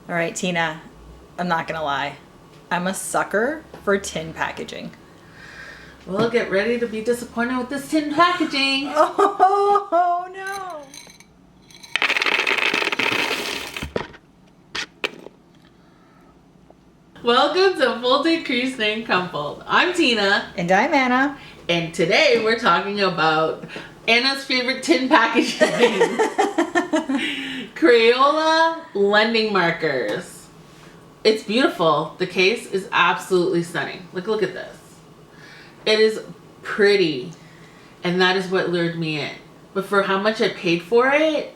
All right, Tina, I'm not gonna lie. I'm a sucker for tin packaging. Well, get ready to be disappointed with this tin packaging. Oh no! Welcome to Full Decrease Name Crumpled. I'm Tina. And I'm Anna. And today we're talking about Anna's favorite tin packaging. Crayola blending markers. It's beautiful. The case is absolutely stunning. Look at this. It is pretty. And that is what lured me in. But for how much I paid for it,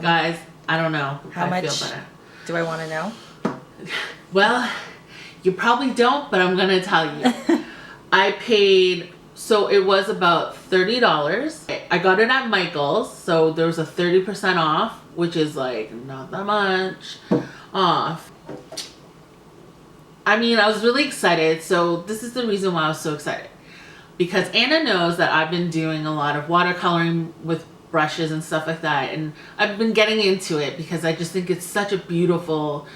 guys, I don't know. How much feel better. do I want to know? Well, you probably don't, but I'm going to tell you. I paid, so it was about $30. I got it at Michael's, so there was a 30% off, which is like not that much off. I mean, I was really excited, so this is the reason why I was so excited. Because Anna knows that I've been doing a lot of watercoloring with brushes and stuff like that, and I've been getting into it because I just think it's such a beautiful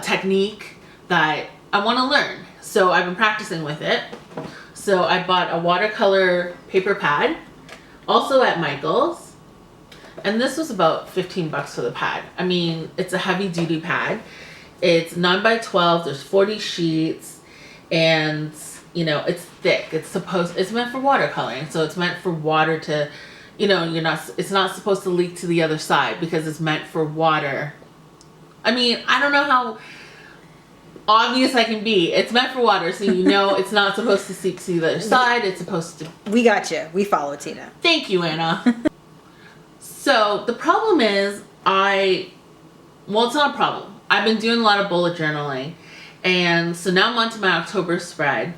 technique that I want to learn. So I've been practicing with it. So I bought a watercolor paper pad, also at Michael's, and this was about 15 bucks for the pad. I mean, it's a heavy duty pad. It's 9 by 12. There's 40 sheets, and you know, it's thick. It's meant for watercoloring, so it's meant for water to, you know, it's not supposed to leak to the other side because it's meant for water. I mean, I don't know how obvious I can be. It's meant for water, so you know it's not supposed to seep to the other side. It's supposed to... We got you. We follow Tina. Thank you, Anna. So, the problem is well, it's not a problem. I've been doing a lot of bullet journaling, and so now I'm on to my October spread.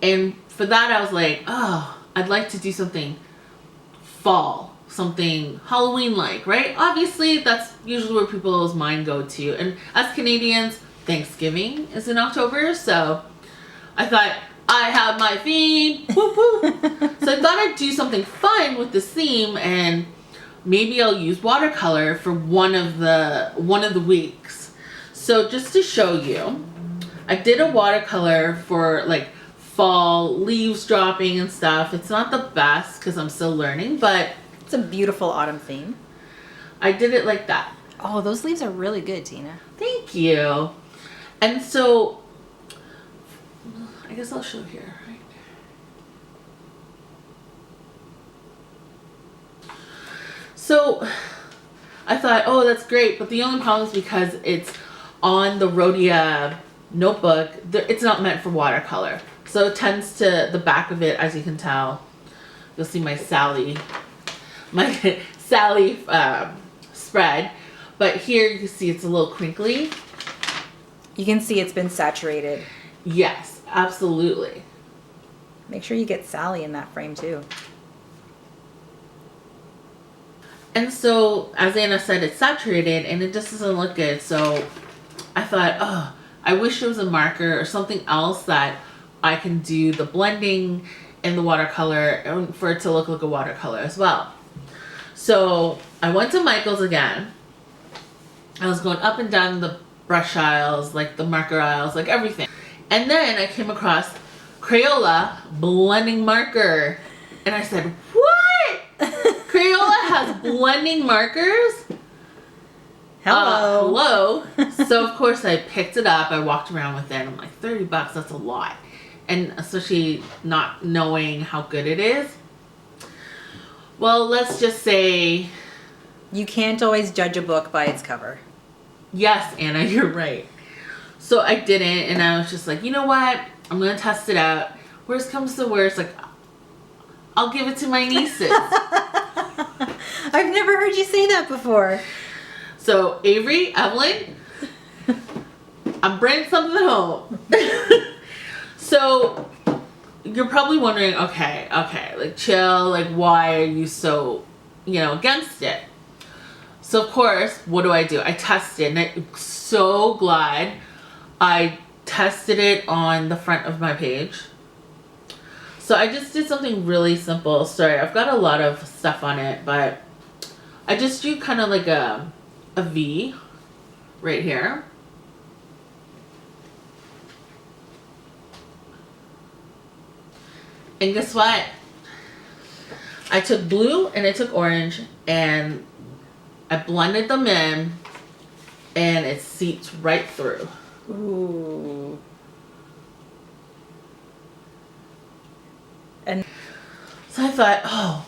And for that, I was like, oh, I'd like to do something fall, something Halloween-like, right? Obviously, that's usually where people's mind go to. And as Canadians, Thanksgiving is in October, so I thought, I have my theme, whoop whoop. So I thought I'd do something fun with this theme, and maybe I'll use watercolor for one of the weeks. So just to show you, I did a watercolor for like fall leaves dropping and stuff. It's not the best because I'm still learning, but It's a beautiful autumn theme. I did it like that. Oh, those leaves are really good, Tina. Thank you. And so I guess I'll show here, right? So I thought, oh, that's great, but the only problem is because it's on the Rhodia notebook, it's not meant for watercolor. So it tends to, the back of it, as you can tell, you'll see my Sally spread. But here you can see it's a little crinkly. You can see it's been saturated. Yes, absolutely. Make sure you get Sally in that frame too. And so, as Anna said, it's saturated and it just doesn't look good. So I thought, oh, I wish there was a marker or something else that I can do the blending in the watercolor and for it to look like a watercolor as well. So I went to Michael's again. I was going up and down the brush aisles, like the marker aisles, like everything. And then I came across Crayola blending marker. And I said, what? Crayola has blending markers? Hello. Hello. So of course I picked it up. I walked around with it. And I'm like, 30 bucks, that's a lot. And especially not knowing how good it is. Well, let's just say... You can't always judge a book by its cover. Yes, Anna, you're right. So I didn't, and I was just like, you know what? I'm going to test it out. Worst comes to worst, like, I'll give it to my nieces. I've never heard you say that before. So, Avery, Evelyn, I'm bringing something home. So, you're probably wondering, okay, like, chill, like, why are you so, against it? So, of course, what do? I tested, and I'm so glad I tested it on the front of my page. So I just did something really simple. Sorry, I've got a lot of stuff on it, but I just drew kind of like a V. right here. And guess what? I took blue and I took orange and I blended them in and it seeped right through. Ooh. And so I thought, oh,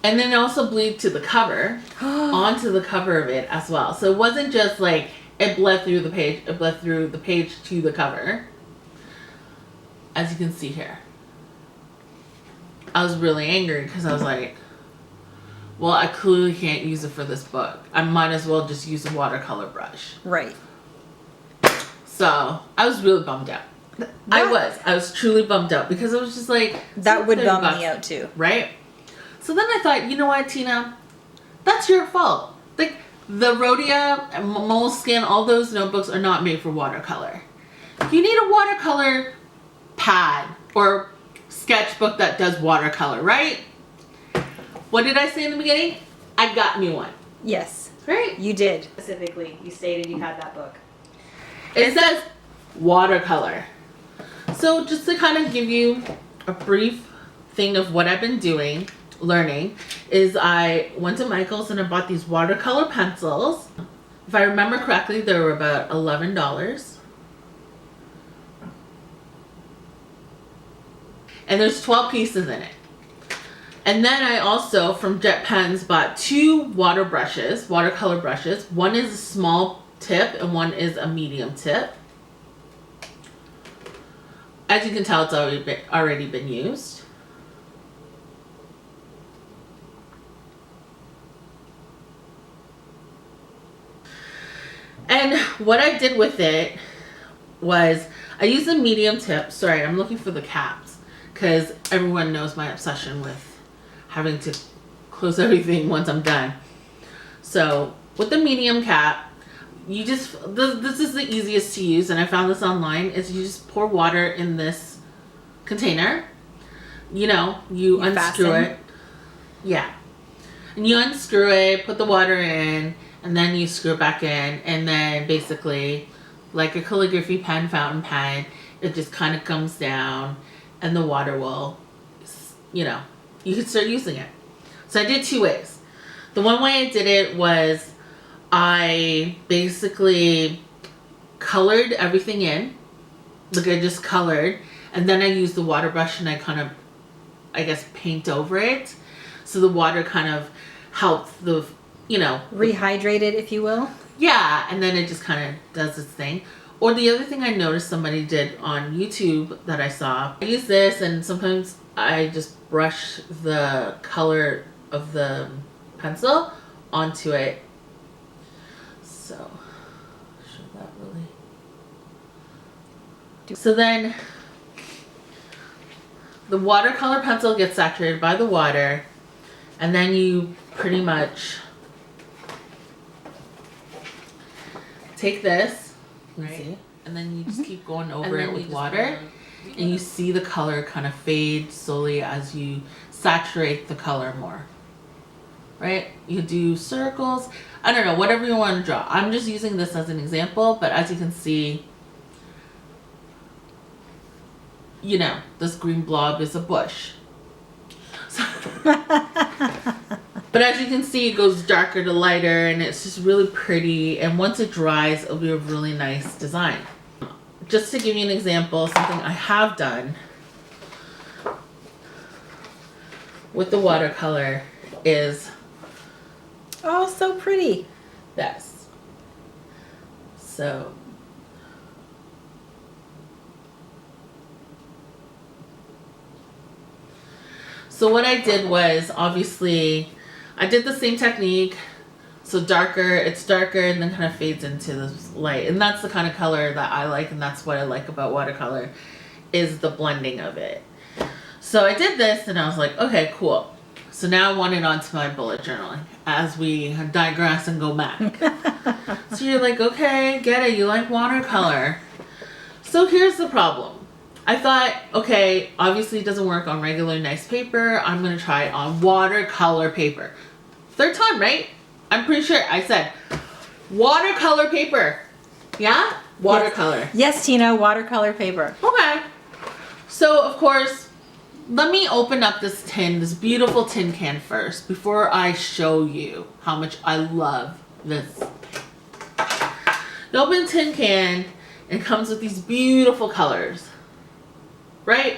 and then also bleed to the cover, onto the cover of it as well. So it wasn't just like it bled through the page, it bled through the page to the cover. As you can see here. I was really angry because I was like, well, I clearly can't use it for this book. I might as well just use a watercolor brush. Right. So I was really bummed out. I was truly bummed out because it was just like, that would bum bucks, me out too. right? So then I thought, you know what, Tina, that's your fault. Like the Rhodia, Moleskine, all those notebooks are not made for watercolor. You need a watercolor pad or sketchbook that does watercolor, right? What did I say in the beginning? I got me one. Yes. Right? You did. Specifically, you stated you had that book. It says watercolor. So just to kind of give you a brief thing of what I've been doing, learning, is I went to Michael's and I bought these watercolor pencils. If I remember correctly, they were about $11. And there's 12 pieces in it. And then I also, from Jet Pens, bought 2 watercolor brushes. One is a small tip and one is a medium tip. As you can tell, it's already been used. And what I did with it was I used a medium tip. Sorry, I'm looking for the caps because everyone knows my obsession with having to close everything once I'm done. So with the medium cap, you just, this is the easiest to use, and I found this online, is you just pour water in this container. You know, you unscrew it. Yeah. And you unscrew it, put the water in, and then you screw it back in, and then basically, like a calligraphy pen, fountain pen, it just kind of comes down, and the water will, you know, you can start using it. So I did 2 ways. The one way I did it was I basically colored everything in. Like I just colored, and then I used the water brush and I kind of, I guess, paint over it. So the water kind of helped the, you know, Rehydrated, if you will. yeah, and then it just kind of does its thing. Or the other thing I noticed somebody did on YouTube that I saw, I use this and sometimes I just brush the color of the pencil onto it. So, should that really... So then, the watercolor pencil gets saturated by the water, and then you pretty much take this, right? See, and then you just keep going over it with water, and you see the color kind of fade slowly as you saturate the color more. Right? You do circles. I don't know, whatever you want to draw. I'm just using this as an example, but as you can see, you know, this green blob is a bush. So, but as you can see, it goes darker to lighter, and it's just really pretty. And once it dries, it'll be a really nice design. Just to give you an example, something I have done with the watercolor is... Oh, so pretty. this. So what I did was, obviously, I did the same technique. So darker, it's darker and then kind of fades into this light. And that's the kind of color that I like, and that's what I like about watercolor, is the blending of it. So I did this and I was like, okay, cool. So now I want it onto my bullet journaling as we digress and go back. So you're like, okay, get it, you like watercolor. So here's the problem. I thought, okay, obviously it doesn't work on regular nice paper. I'm going to try it on watercolor paper. 3rd time, right? I'm pretty sure I said watercolor paper. Yeah? Watercolor. Yes, Tina, watercolor paper. Okay. So, of course, let me open up this tin, this beautiful tin can first, before I show you how much I love this. The open tin can, and it comes with these beautiful colors. Right?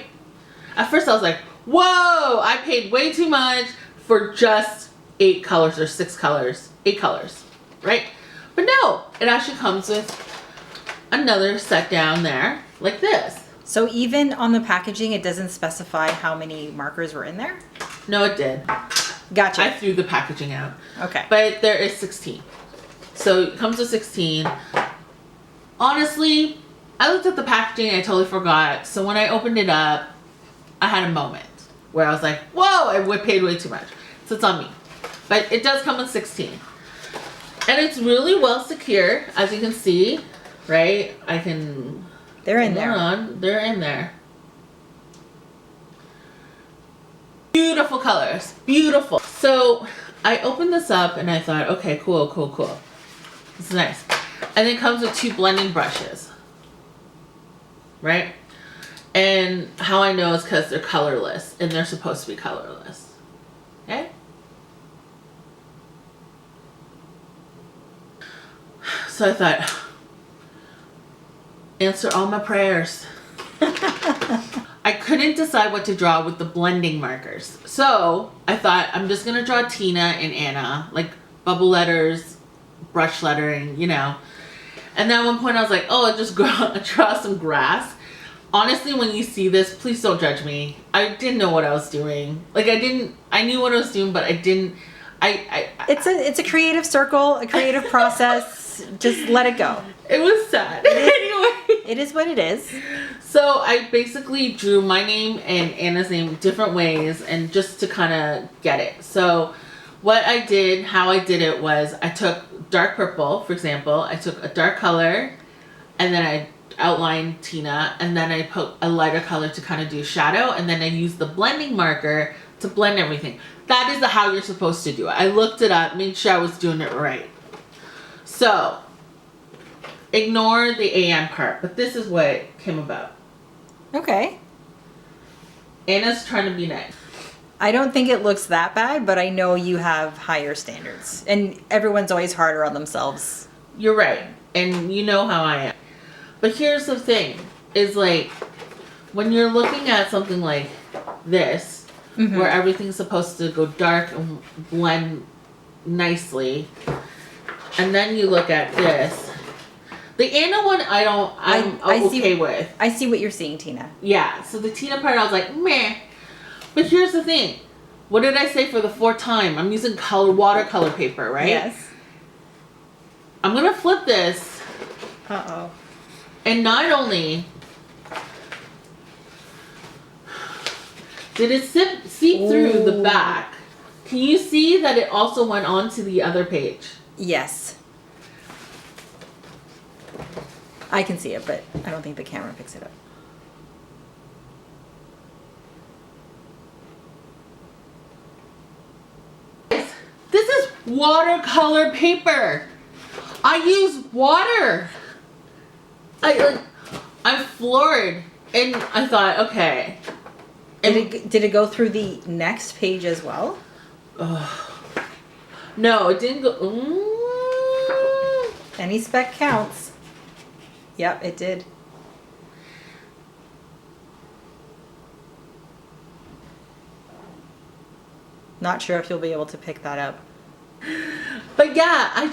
At first I was like, whoa, I paid way too much for just 8 colors or 6 colors. 8 colors, right? But no, it actually comes with another set down there like this. So even on the packaging, it doesn't specify how many markers were in there? No, it did. Gotcha. I threw the packaging out. Okay. But there is 16. So it comes with 16. Honestly, I looked at the packaging and I totally forgot. So when I opened it up, I had a moment where I was like, whoa, I paid way too much. So it's on me. But it does come with 16. And it's really well secure, as you can see, right? I can... They're in there. They're in there. Beautiful colors. Beautiful. So I opened this up and I thought, okay, cool. This is nice. And it comes with 2 blending brushes. Right? And how I know is because they're colorless. And they're supposed to be colorless. Okay? So I thought, answer all my prayers. I couldn't decide what to draw with the blending markers. So I thought, I'm just going to draw Tina and Anna, like bubble letters, brush lettering, you know. And then at one point I was like, oh, I'll just draw some grass. Honestly, when you see this, please don't judge me. I didn't know what I was doing. Like I knew what I was doing, but I didn't, It's a creative circle, a creative process. Just let it go. It was sad. Anyway. It is what it is. So I basically drew my name and Anna's name different ways, and just to kind of get it. So what I did, how I did it was I took dark purple, for example. I took a dark color and then I outlined Tina, and then I put a lighter color to kind of do shadow, and then I used the blending marker to blend everything. That is how you're supposed to do it. I looked it up, made sure I was doing it right. So, ignore the AM part, but this is what came about. Okay. Anna's trying to be nice. I don't think it looks that bad, but I know you have higher standards. And everyone's always harder on themselves. You're right. And you know how I am. But here's the thing, is like, when you're looking at something like this, where everything's supposed to go dark and blend nicely, and then you look at this, the Anna one I'm okay with. I see what you're seeing, Tina. Yeah, so the Tina part I was like, meh. But here's the thing. What did I say for the 4th time? I'm using watercolor paper, right? Yes. I'm going to flip this. Uh-oh. And not only did it seep through the back, can you see that it also went on to the other page? Yes. I can see it, but I don't think the camera picks it up. This is watercolor paper. I use water. I'm floored. And I thought, okay. Did it go through the next page as well? No, it didn't go. Any speck counts. Yep, it did. Not sure if you'll be able to pick that up. But yeah, I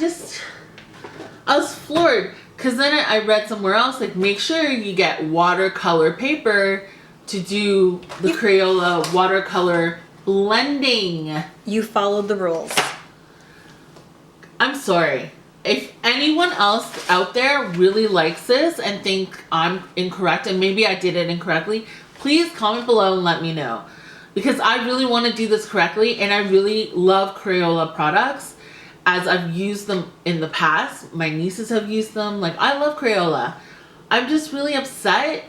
was floored. Because then I read somewhere else, like, make sure you get watercolor paper to do the Crayola watercolor blending. You followed the rules. I'm sorry. If anyone else out there really likes this and think I'm incorrect, and maybe I did it incorrectly, please comment below and let me know. Because I really want to do this correctly, and I really love Crayola products, as I've used them in the past. My nieces have used them. Like, I love Crayola. I'm just really upset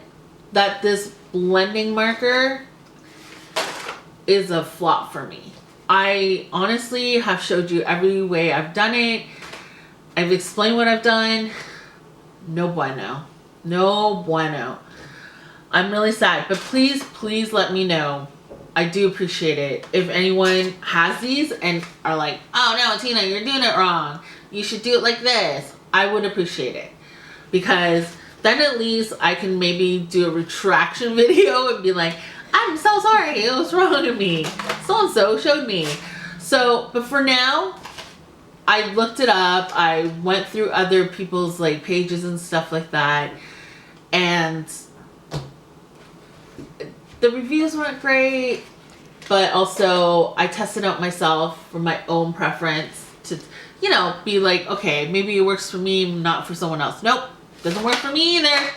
that this blending marker is a flop for me. I honestly have showed you every way I've done it. I've explained what I've done. no bueno. No bueno. I'm really sad, but please let me know. I do appreciate it. If anyone has these and are like, oh no, Tina, you're doing it wrong. You should do it like this. I would appreciate it. Because then at least I can maybe do a retraction video and be like, I'm so sorry, it was wrong of me. So-and-so showed me. So, but for now, I looked it up. I went through other people's like pages and stuff like that. And the reviews weren't great, but also I tested out myself for my own preference to, you know, be like, okay, maybe it works for me, not for someone else. Nope, doesn't work for me either.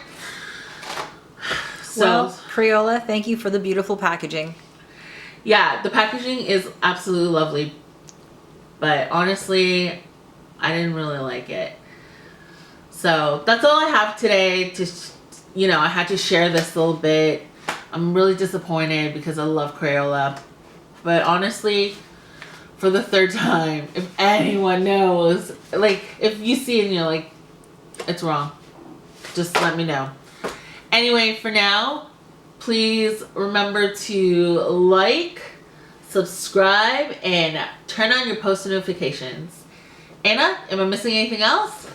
So, well, Crayola, thank you for the beautiful packaging. yeah, the packaging is absolutely lovely, but honestly, I didn't really like it. So that's all I have today. To, you know, I had to share this a little bit. I'm really disappointed because I love Crayola. But honestly, for the third time, if anyone knows, like, if you see it and you're like, it's wrong, just let me know. Anyway, for now, please remember to like, subscribe, and turn on your post notifications. Anna, am I missing anything else?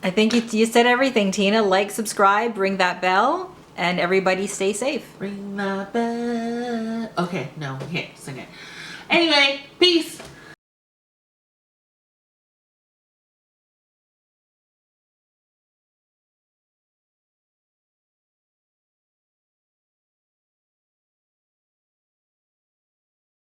I think you said everything, Tina. Like, subscribe, ring that bell, and everybody stay safe. Ring the bell. Okay, no, we can't sing it. Anyway, peace.